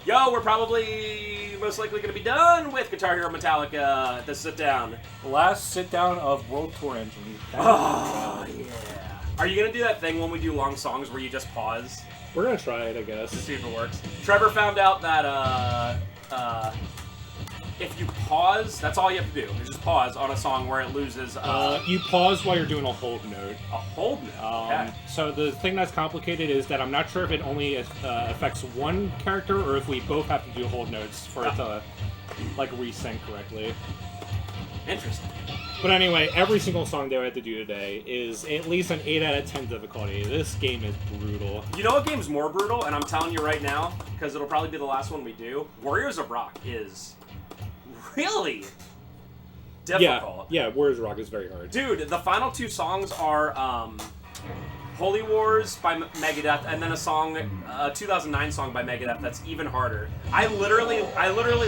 Yo, we're probably most likely going to be done with Guitar Hero Metallica. The sit down. The last sit down of World Tour Engine. Oh, yeah. Are you going to do that thing when we do long songs where you just pause? We're going to try it, I guess. To see if it works. Trevor found out that if you pause, that's all you have to do. You just pause on a song where it loses... you pause while you're doing a hold note. A hold note? Okay. So the thing that's complicated is that I'm not sure if it only affects one character or if we both have to do hold notes for it to, like, resync correctly. Interesting. But anyway, every single song that we have to do today is at least an 8 out of 10 difficulty. This game is brutal. You know what game's more brutal? And I'm telling you right now, because it'll probably be the last one we do. Warriors of Rock is... really difficult. Yeah, Warriors of Rock is very hard. Dude, the final two songs are Holy Wars by Megadeth, and then a 2009 song by Megadeth that's even harder. I literally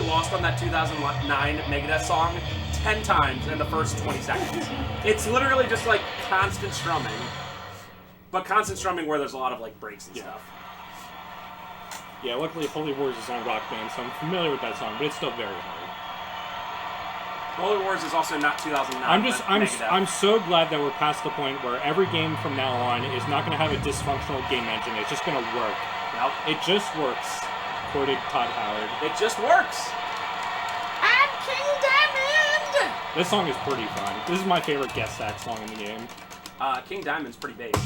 lost on that 2009 Megadeth song 10 times in the first 20 seconds. It's literally just like constant strumming. But constant strumming where there's a lot of like breaks and stuff. Yeah, luckily Holy Wars is on Rock Band, so I'm familiar with that song, but it's still very hard. Holy Wars is also not 2009. I'm so glad that we're past the point where every game from now on is not going to have a dysfunctional game engine. It's just going to work. Yep. It just works. Quoted Todd Howard. It just works. I'm King Diamond. This song is pretty fun. This is my favorite guest sax song in the game. King Diamond's pretty based.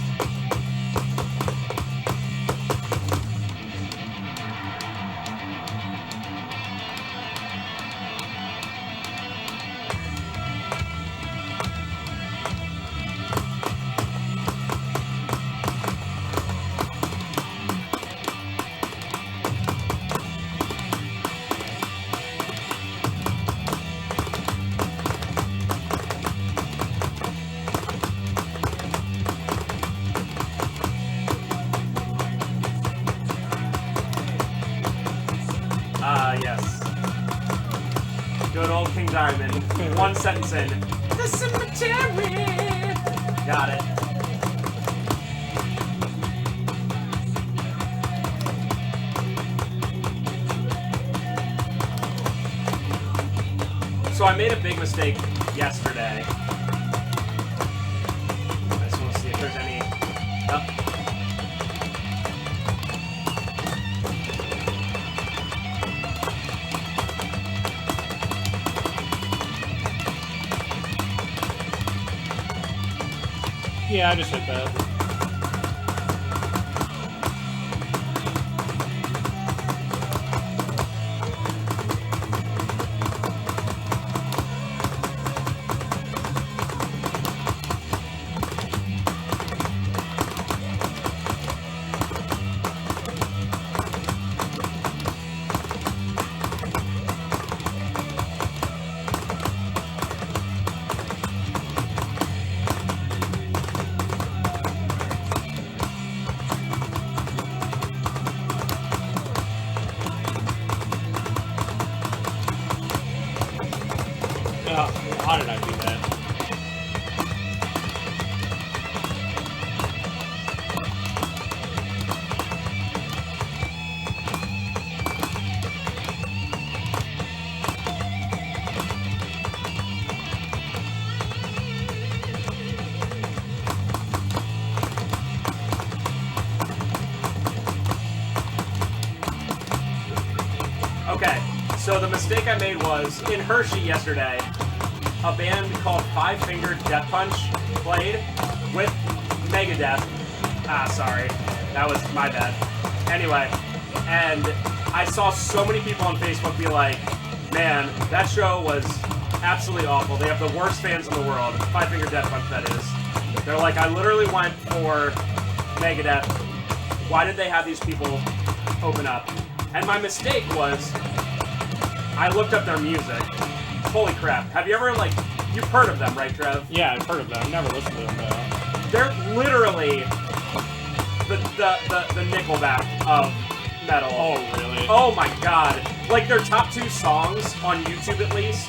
Yes. Good old King Diamond. One sentence in. The cemetery! Got it. So I made a big mistake yesterday. I just want to see if there's any... Oh. Yeah, I just hit that. How did I do that? Okay, so the mistake I made was in Hershey yesterday. A band called Five Finger Death Punch played with Megadeth. Sorry. That was my bad. Anyway, and I saw so many people on Facebook be like, man, that show was absolutely awful. They have the worst fans in the world. Five Finger Death Punch, that is. They're like, I literally went for Megadeth. Why did they have these people open up? And my mistake was, I looked up their music. Holy crap. Have you ever, like, you've heard of them, right, Trev? Yeah, I've heard of them. I've never listened to them, though. They're literally the Nickelback of metal. Oh, really? Oh, my God. Like, their top 2 songs, on YouTube at least,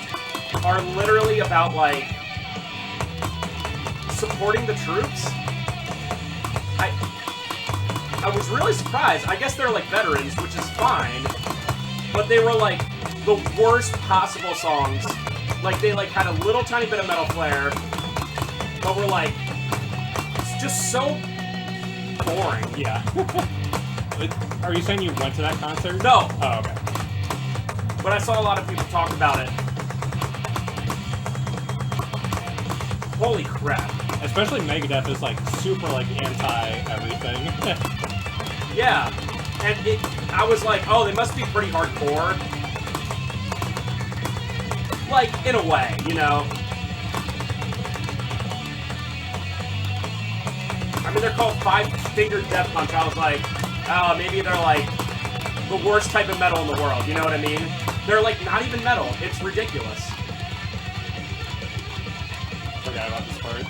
are literally about, like, supporting the troops. I was really surprised. I guess they're like veterans, which is fine, but they were like the worst possible songs. Like they like had a little tiny bit of metal flair, but were like just so boring. Yeah. Are you saying you went to that concert? No. Oh, okay. But I saw a lot of people talk about it. Holy crap. Especially Megadeth is like super like anti-everything. Yeah. And I was like, oh, they must be pretty hardcore. Like, in a way, you know? I mean, they're called Five Finger Death Punch. I was like, oh, maybe they're like the worst type of metal in the world, you know what I mean? They're like not even metal. It's ridiculous. Forgot about this part.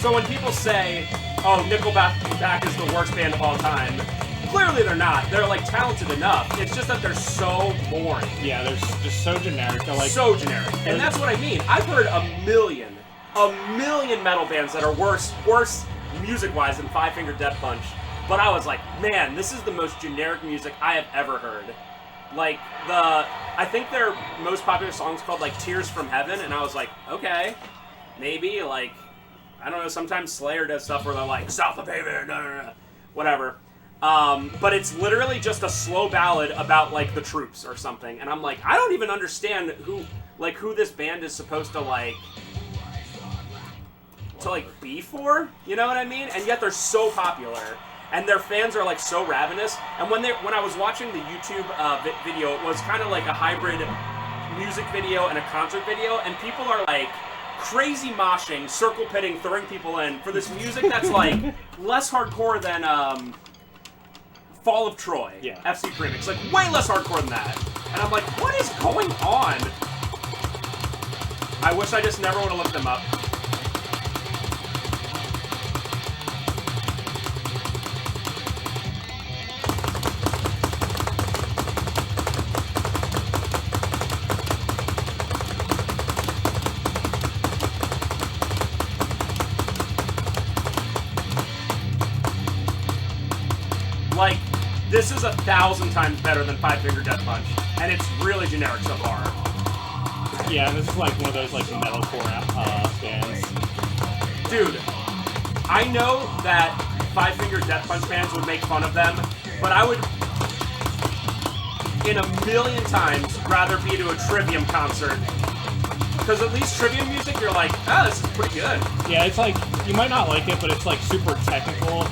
So when people say, oh, Nickelback is the worst band of all time, clearly they're not. They're like talented enough. It's just that they're so boring. Yeah, they're just so generic. They're like so generic. And that's what I mean. I've heard a million metal bands that are worse music-wise than Five Finger Death Punch. But I was like, man, this is the most generic music I have ever heard. Like, I think their most popular song is called, like, Tears from Heaven, and I was like, okay, maybe, like, I don't know, sometimes Slayer does stuff where they're like, South of Pavement, whatever. But it's literally just a slow ballad about, like, the troops or something, and I'm like, I don't even understand who this band is supposed to, like, be for, you know what I mean? And yet they're so popular. And their fans are like so ravenous. And when I was watching the YouTube video, it was kind of like a hybrid music video and a concert video. And people are like crazy moshing, circle pitting, throwing people in for this music that's like less hardcore than Fall of Troy, yeah. FC Premix. Like way less hardcore than that. And I'm like, what is going on? I wish I just never would have looked them up. Like, this is 1,000 times better than Five Finger Death Punch, and it's really generic so far. Yeah, and this is like one of those like metalcore bands. Dude, I know that Five Finger Death Punch fans would make fun of them, but I would, in a million times, rather be to a Trivium concert. Because at least Trivium music, you're like, oh, this is pretty good. Yeah, it's like, you might not like it, but it's like super technical.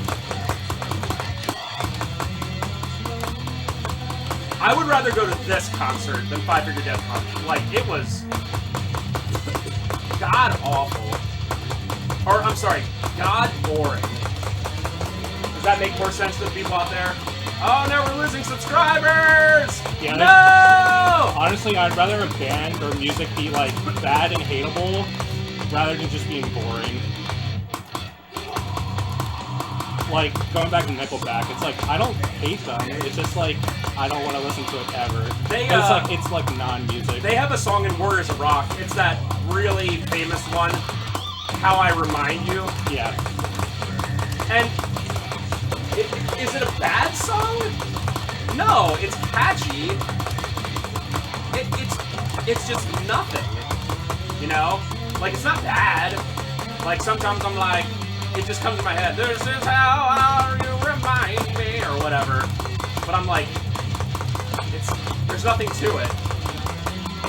I would rather go to this concert than Five Finger Death Punch. Like, it was god-awful. Or, I'm sorry, god-boring. Does that make more sense to the people out there? Oh, no, we're losing subscribers! Yeah, no! Honestly, I'd rather a band or music be, like, bad and hateable rather than just being boring. Like, going back to Nickelback, it's like, I don't hate them, it's just like, I don't want to listen to it ever. It's like non-music. They have a song in Warriors of Rock. It's that really famous one, How I Remind You. Yeah. And is it a bad song? No, it's catchy. It's just nothing, you know? Like, it's not bad. Like, sometimes I'm like, it just comes to my head, this is how you remind me, or whatever. But I'm like, there's nothing to it.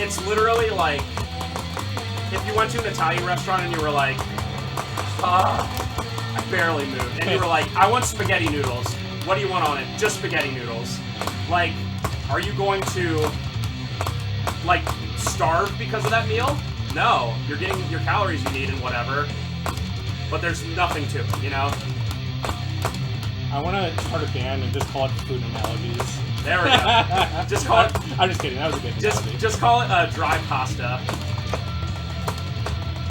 It's literally like, if you went to an Italian restaurant and you were like, I barely moved. And you were like, I want spaghetti noodles. What do you want on it? Just spaghetti noodles. Like, are you going to, like, starve because of that meal? No. You're getting your calories you need and whatever. But there's nothing to it, you know? I want to start a band and just call it Food Analogies. There we go. Just call it... I'm just kidding, that was a good analogy. Just call it dry pasta.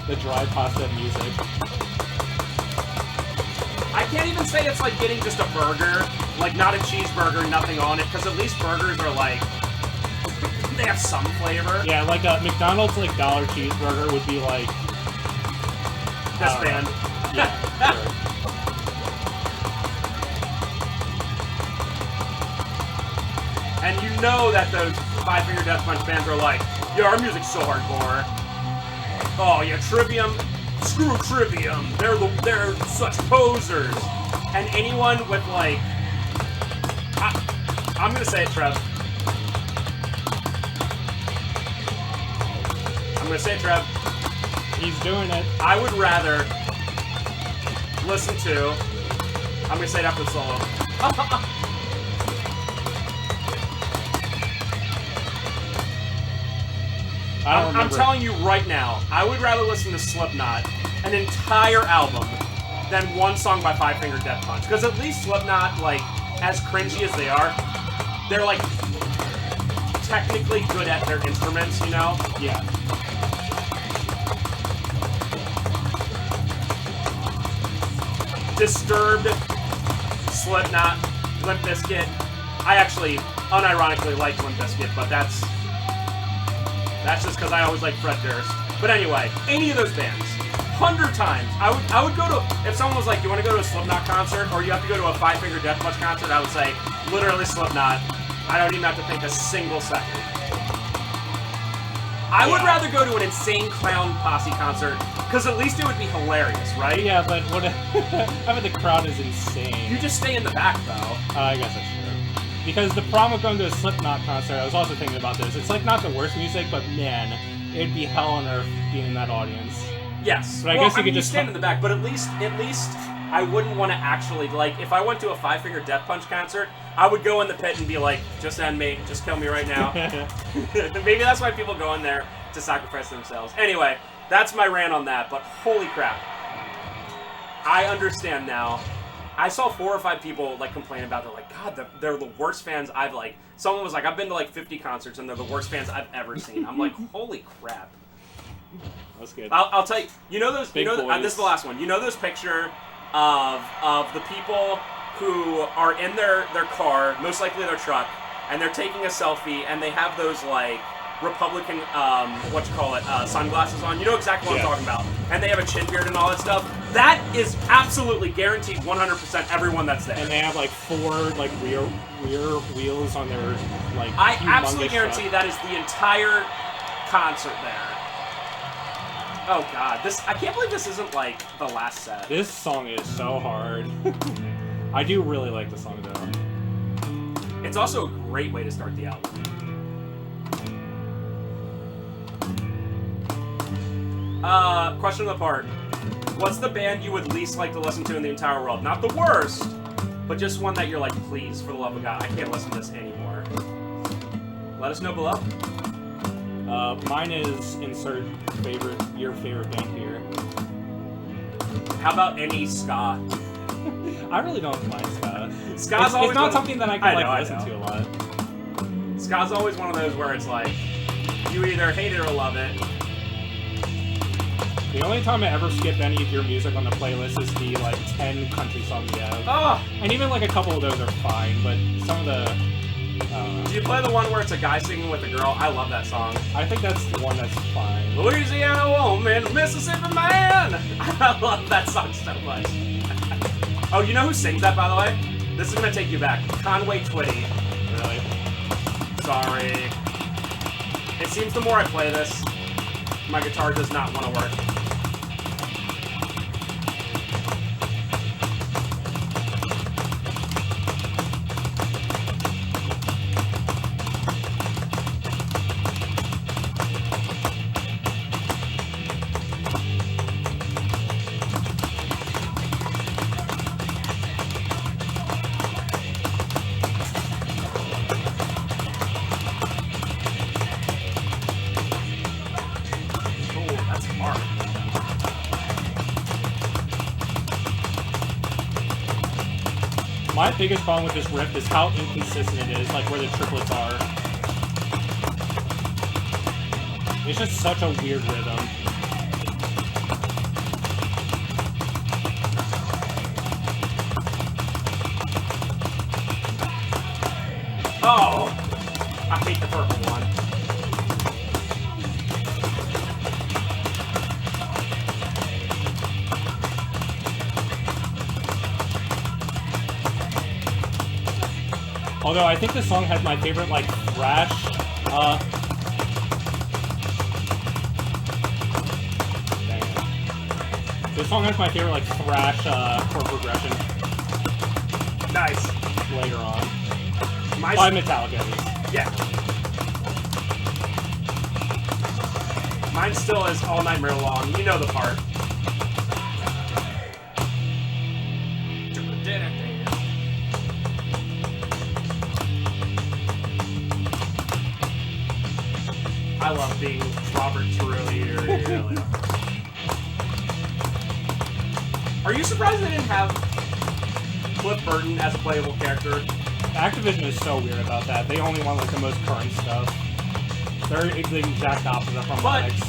The dry pasta music. I can't even say it's like getting just a burger, like not a cheeseburger, nothing on it, because at least burgers are like, they have some flavor. Yeah, like a McDonald's like dollar cheeseburger would be like this band. Yeah, sure. And you know that those Five Finger Death Punch fans are like, yeah, our music's so hardcore. Oh yeah, Trivium, screw Trivium. They're such posers. And anyone with like, I'm gonna say it, Trev. I'm gonna say it, Trev. He's doing it. I would rather listen to. I'm gonna say it after the solo. I'm telling you right now, I would rather listen to Slipknot, an entire album, than one song by Five Finger Death Punch. Because at least Slipknot, like, as cringy as they are, they're like technically good at their instruments, you know? Yeah. Disturbed, Slipknot, Limp Bizkit. I actually unironically like Limp Bizkit, but that's just because I always like Fred Durst. But anyway, any of those bands, 100 times. I would go to, if someone was like, you want to go to a Slipknot concert, or you have to go to a Five Finger Death Punch concert, I would say, literally Slipknot. I don't even have to think a single second. I would rather go to an Insane Clown Posse concert, because at least it would be hilarious, right? Yeah, but what? I mean, the crowd is insane. You just stay in the back, though. I guess that's true. Because the problem with going to a Slipknot concert, I was also thinking about this. It's like not the worst music, but man, it'd be hell on earth being in that audience. Yes. But I guess you could just stand in the back. But at least I wouldn't want to actually, like, if I went to a Five Finger Death Punch concert, I would go in the pit and be like, just end me, just kill me right now. Maybe that's why people go in there to sacrifice themselves. Anyway, that's my rant on that. But holy crap, I understand now. I saw 4 or 5 people like complain about. They're like, God, they're the worst fans I've like. Someone was like, I've been to like 50 concerts and they're the worst fans I've ever seen. I'm like, holy crap. That's good. I'll tell you. You know those. Big you know, boys. this is the last one. You know those picture of the people who are in their car, most likely their truck, and they're taking a selfie, and they have those like Republican sunglasses on. You know exactly what I'm talking about. And they have a chin beard and all that stuff. That is absolutely guaranteed 100% everyone that's there. And they have like 4 like rear wheels on their like. I absolutely guarantee that is the entire concert there. Oh God, I can't believe this isn't like the last set. This song is so hard. I do really like the song though. It's also a great way to start the album. Question of the part. What's the band you would least like to listen to in the entire world? Not the worst, but just one that you're like, please, for the love of God, I can't listen to this anymore. Let us know below. Mine is insert your favorite band here. How about any ska? I really don't mind ska. Ska's it's not something that I can listen to a lot. Ska's always one of those where it's like, you either hate it or love it. The only time I ever skip any of your music on the playlist is the like 10 country songs you have. Oh! And even like a couple of those are fine, but some of the... Do you play the one where it's a guy singing with a girl? I love that song. I think that's the one that's fine. Louisiana woman, Mississippi man! I love that song so much. Oh, you know who sings that, by the way? This is gonna take you back. Conway Twitty. Really? Sorry. It seems the more I play this, my guitar does not want to work. My biggest problem with this riff is how inconsistent it is, like where the triplets are. It's just such a weird rhythm. Oh! I hate the purple one. Although I think this song has my favorite, like, thrash, dang it. This song has my favorite, like, thrash, chord progression. Nice. Later on. My By Metallica, at least. Yeah. Mine still is All Nightmare Long. You know the part. I love being Robert Trujillo. Are you surprised they didn't have Cliff Burton as a playable character? Activision is so weird about that. They only want, like, the most current stuff. They're the exact opposite from But Alex.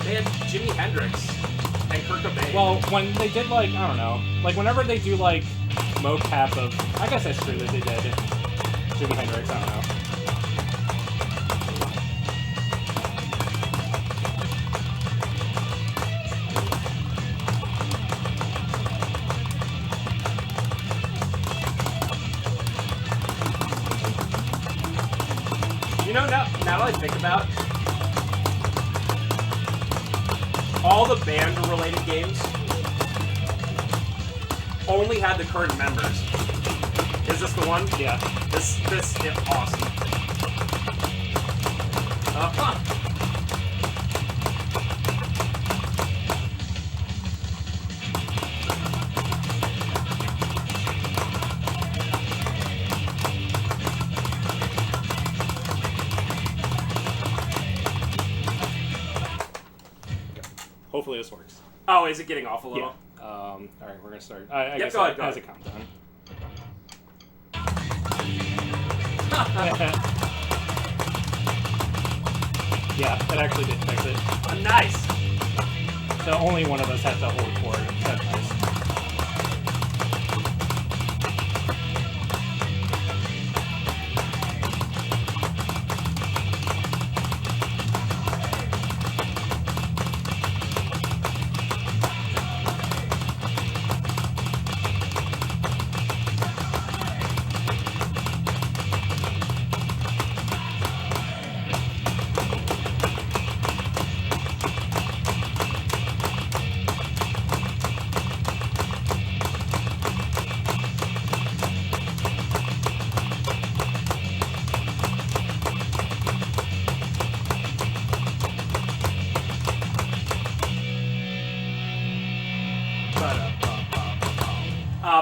they had Jimi Hendrix and Kurt Cobain. Well, when they did, like, I don't know, like, whenever they do, like, mocap of, I guess that's true that they did Jimi Hendrix, I don't know. You know, now that I think about all the band-related games only had the current members. Is this the one? Yeah. This is awesome. Hopefully this works. Oh, is it getting off a little? Yeah. Alright, we're gonna start. I guess go ahead, go as ahead. a countdown. Yeah, that actually did fix it. Oh, nice. So only one of us has to hold chord. That's nice.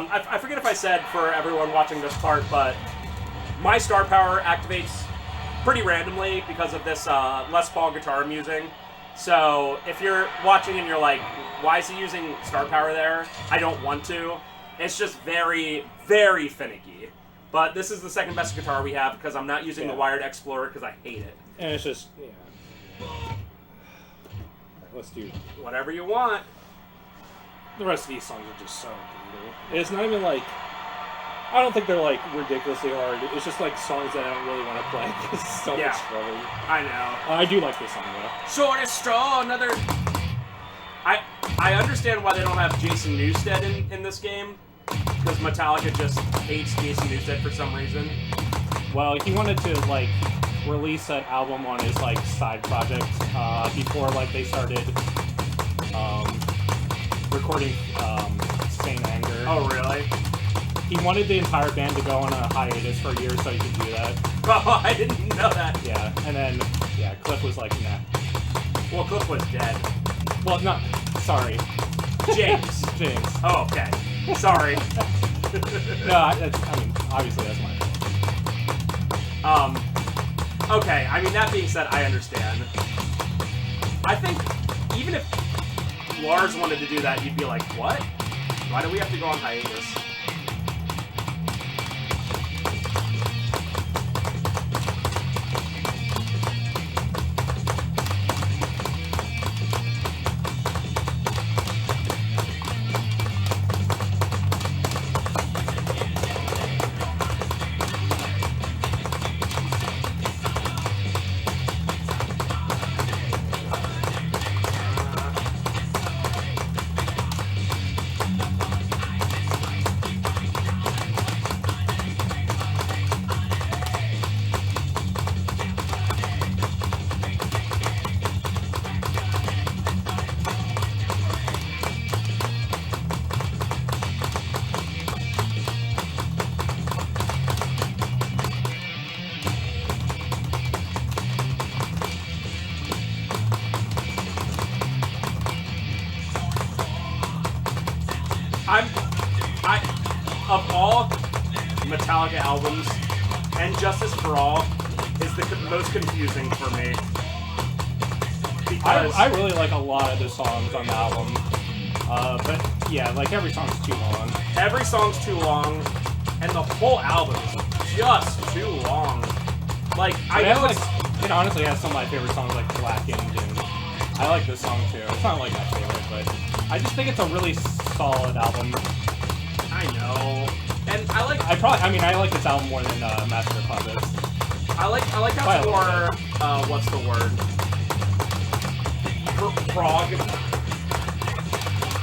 I forget if I said for everyone watching this part, but my star power activates pretty randomly because of this Les Paul guitar I'm using. So if you're watching and you're like, why is he using star power there? I don't want to. It's just very, very finicky. But this is the second best guitar we have because I'm not using the wired Explorer because I hate it. And it's just, yeah. Alright, let's do Whatever you want. the rest of these songs are just so brutal. It's not even like, I don't think they're like ridiculously hard. It's just like songs that I don't really want to play because it's so much trouble. I know. I do like this song though. Short straw, another. I understand why they don't have Jason Newsted in this game because Metallica just hates Jason Newsted for some reason. Well, he wanted to like release an album on his like side project before like they started recording Saint Anger. Oh really? He wanted the entire band to go on a hiatus for a year so he could do that. Oh, I didn't know that. Yeah, and then yeah, Cliff was like, nah. Well, Cliff was dead. Well, not sorry, James. James. Oh, okay. Sorry. No, I mean obviously that's my fault. Okay, I mean, that being said, I understand. I think even if Lars wanted to do that, you'd be like, what? Why do we have to go on hiatus? Metallica albums, and Justice for All is the most confusing for me. Because I really like a lot of the songs on the album. But yeah, like every song's too long. Every song's too long, and the whole album is just too long. Like, I know it honestly has some of my favorite songs, like Blackened, and I like this song too. It's not like my favorite, but I just think it's a really solid album. I know. And I like... I like this album more than Master of Puppets. I like how it's more, what's the word?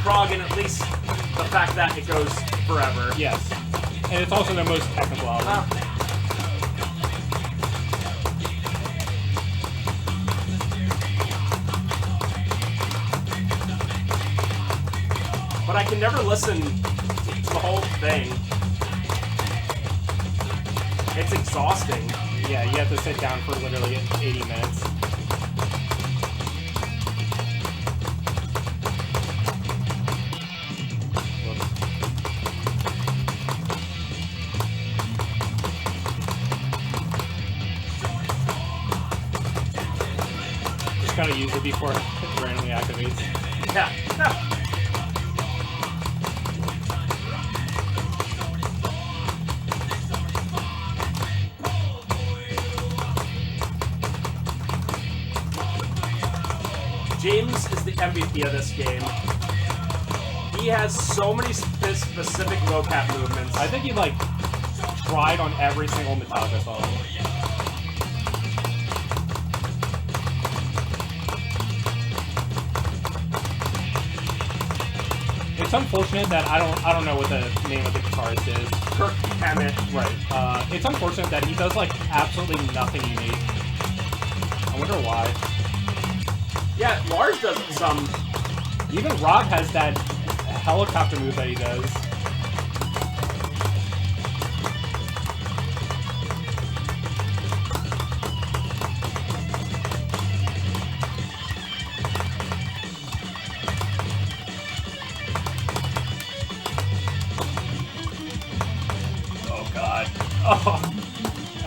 Prog, and at least the fact that it goes forever. Yes. And it's also the most technical album. But I can never listen to the whole thing. It's exhausting. Yeah, you have to sit down for literally 80 minutes. Just gotta use it before it randomly activates. Yeah. James is the MVP of this game. He has so many specific vocab movements. I think he, like, tried on every single Metallica song. It's unfortunate that I don't know what the name of the guitarist is. Kirk Hammett. Right. It's unfortunate that he does, like, absolutely nothing unique. I wonder why. Yeah, Lars does some. Even Rob has that helicopter move that he does. Oh god. Oh,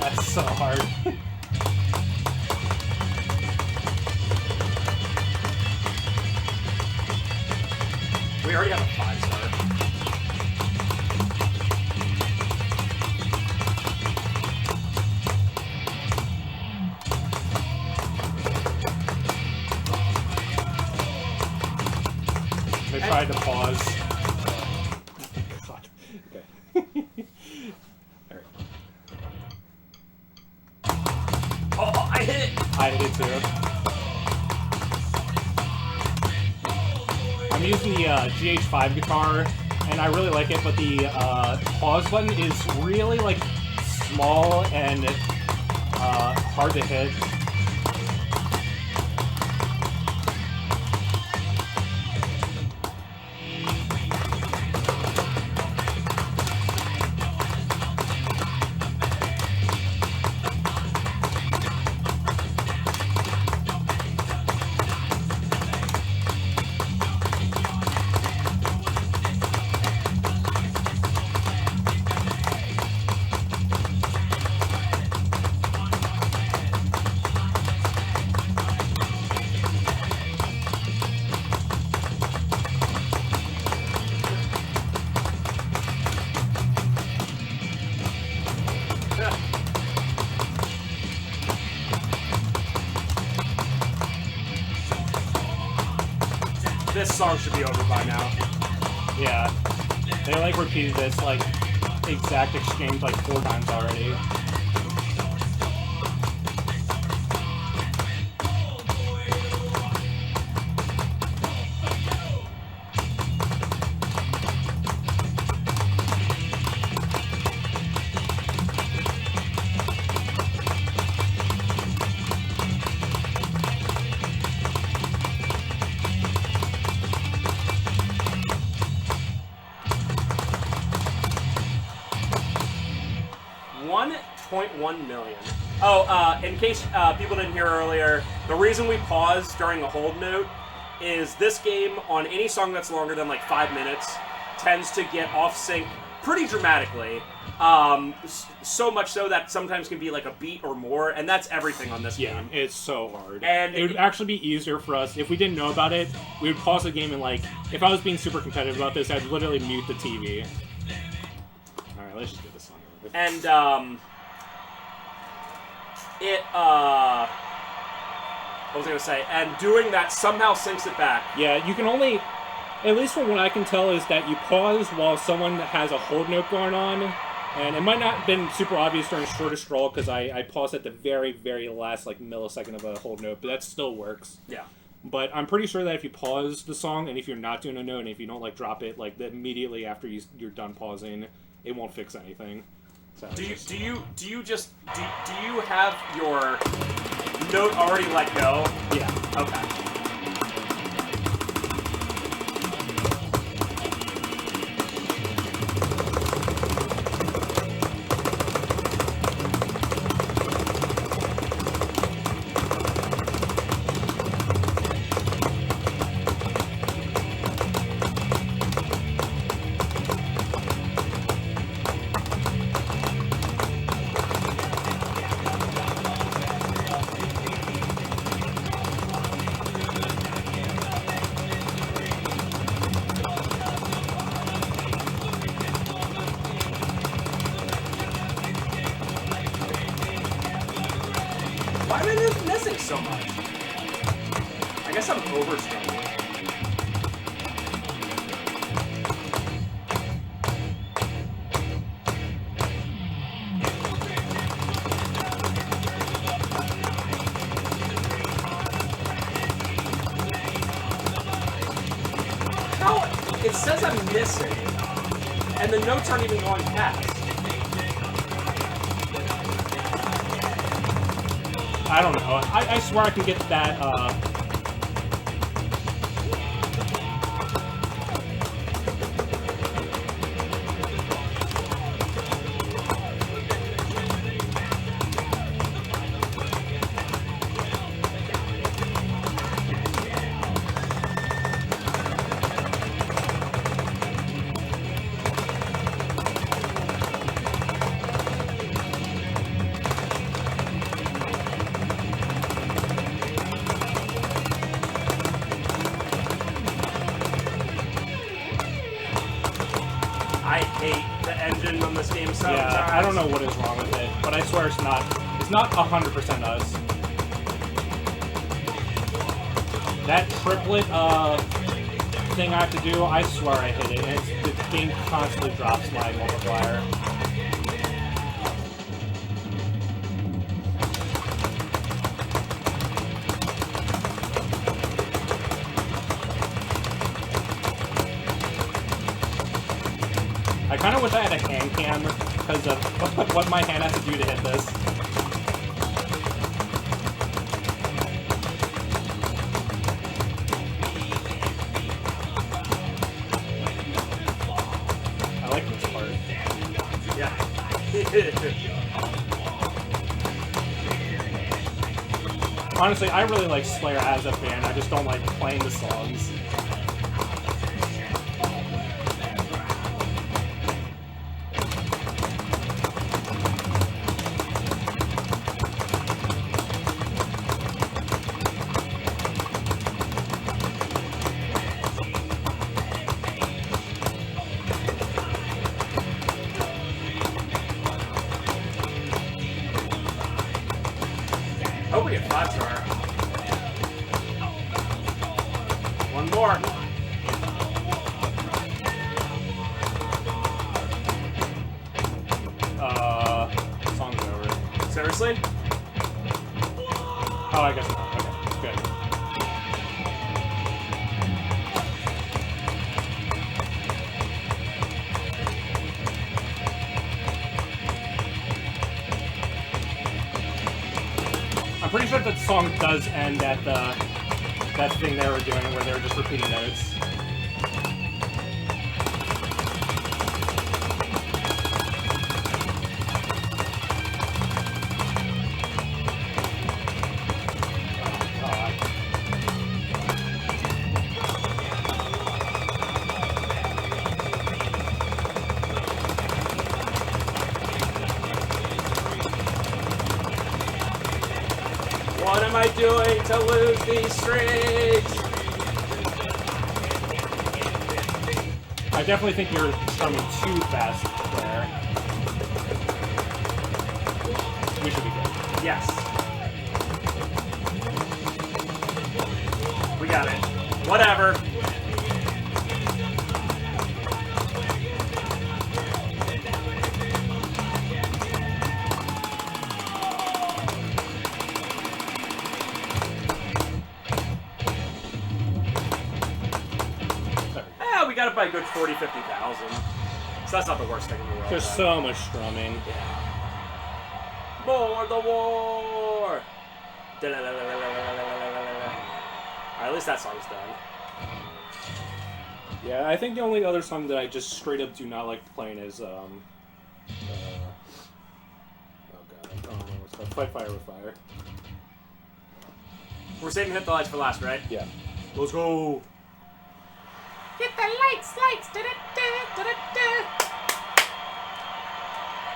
that's so hard. We already have a 5-star. They tried to pause. God. Okay. Alright. Oh, I hit it! I hit it too. I'm using the GH5 guitar, and I really like it, but the pause button is really, like, small and hard to hit. This song should be over by now. Yeah. They, like, repeated this, like, exact exchange, like, 4 times already. $1.1 million. Oh, in case people didn't hear earlier, the reason we pause during a hold note is this game, on any song that's longer than like 5 minutes, tends to get off sync pretty dramatically. So much so that sometimes can be like a beat or more, and that's everything on this game. It's so hard. And it would actually be easier for us if we didn't know about it. We would pause the game and like, if I was being super competitive about this, I'd literally mute the TV. All right, let's just get this song over with. And what was I gonna say? And doing that somehow syncs it back. Yeah, you can only, at least from what I can tell, is that you pause while someone has a hold note going on. And it might not have been super obvious during Shortest Stroll because I paused at the very, very last like millisecond of a hold note, but that still works. Yeah. But I'm pretty sure that if you pause the song and if you're not doing a note and if you don't like drop it like immediately after you're done pausing, it won't fix anything. So do you have your note already let go? Yeah. Okay. Why am I missing so much? I guess I'm overstruggling. How? It says I'm missing, and the notes aren't even going past. I don't know. I swear I can get that, I hate the engine on this game sometimes. yeah, I don't know what is wrong with it, but I swear it's not 100% us. That triplet, thing I have to do, I swear I hit it, and the game constantly drops my multiplier. I kind of wish I had a hand cam because of what my hand has to do to hit this. I like this part. Yeah. Honestly, I really like Slayer as a band. I just don't like playing the songs. Hope we get 5-star. One more. Song's over. Seriously? Oh, I guess not. Okay, good. I'm pretty sure that song does end at that thing they were doing where they were just repeating notes. What am I doing to lose these strings? I definitely think you're strumming too fast there. We should be good. Yes. We got it. Whatever. We got it by a good 40, 50,000. So that's not the worst thing in the world. There's so much strumming. Yeah. More the war! Alright, at least that song's done. Yeah, I think the only other song that I just straight up do not like playing is, oh god, I don't know what's called. Fight Fire with Fire. We're saving Hit the Lights for last, right? Yeah. Let's go! Hit the lights!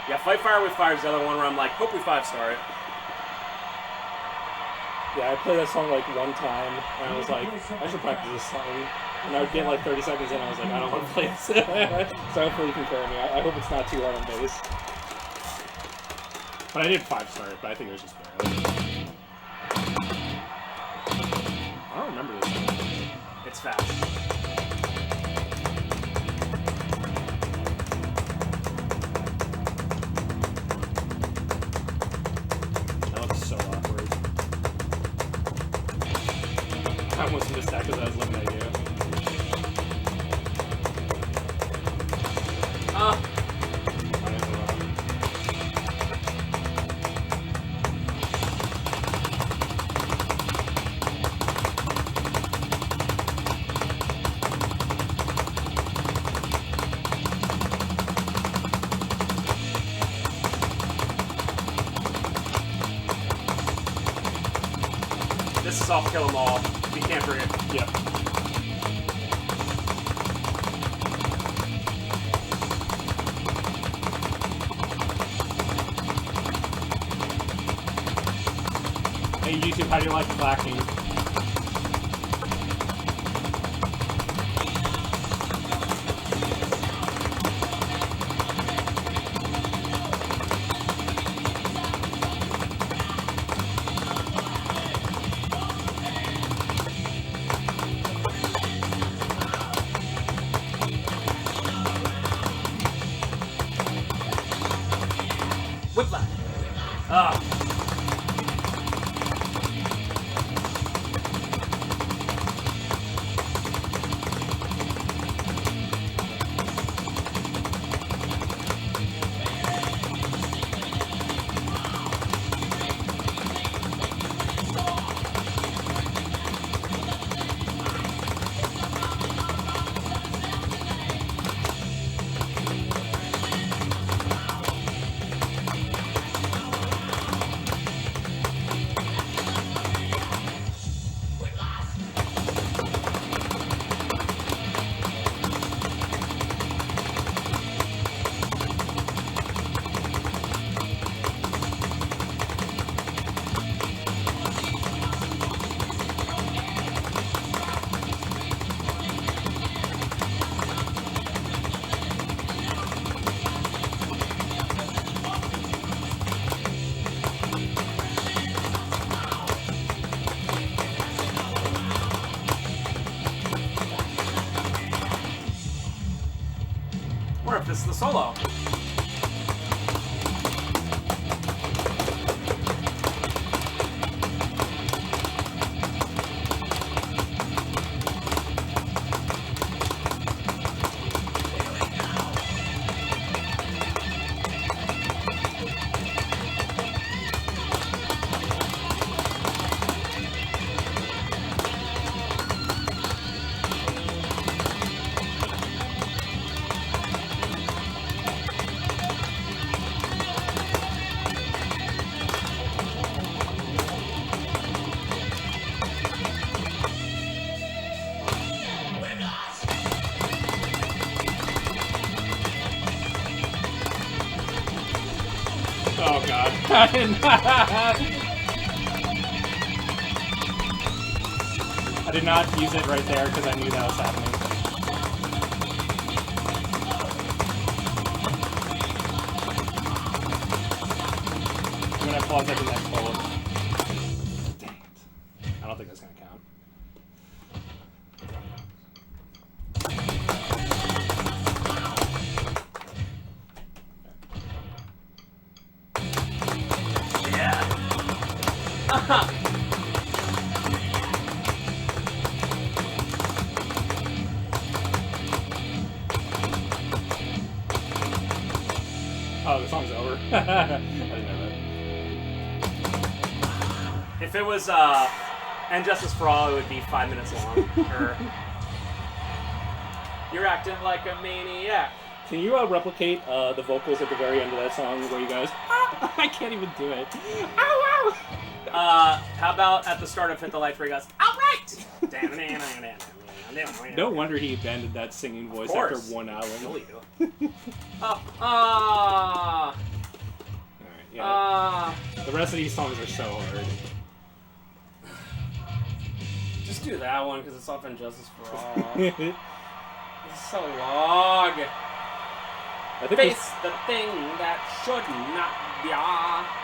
Yeah, Fight Fire with Fire is the other one where I'm like, hope we 5-star it. Yeah, I played that song like one time, and I was like, I should practice this song. And I would get like 30 seconds in, and I was like, I don't want to play this. So hopefully you can carry me. I hope it's not too hard on bass. But I did 5-star it, but I think it was just barely. I don't remember this song. It's fast. I almost missed that because I was looking at you. This is off Kill 'Em All. We can't forget. Yep. Hey YouTube, how do you like the blacking? Whiplash. Ah. Or if this is the solo. Oh god. I did not use it right there because I knew that was happening. I'm gonna pause at the next bullet. Dang it. I don't think that's gonna count. Yeah. Oh, the song's over. I didn't know that. If it was And Justice for All, it would be 5 minutes long. Or you're acting like a maniac. Can you replicate the vocals at the very end of that song where you guys? I can't even do it. Ow, ow! How about at the start of Hit the Lights where he goes, all right! No wonder he abandoned that singing voice after one album. Alright, yeah. The rest of these songs are so hard. Just do that one because it's off And Justice for All. It's so long. I think Face the thing that should not be.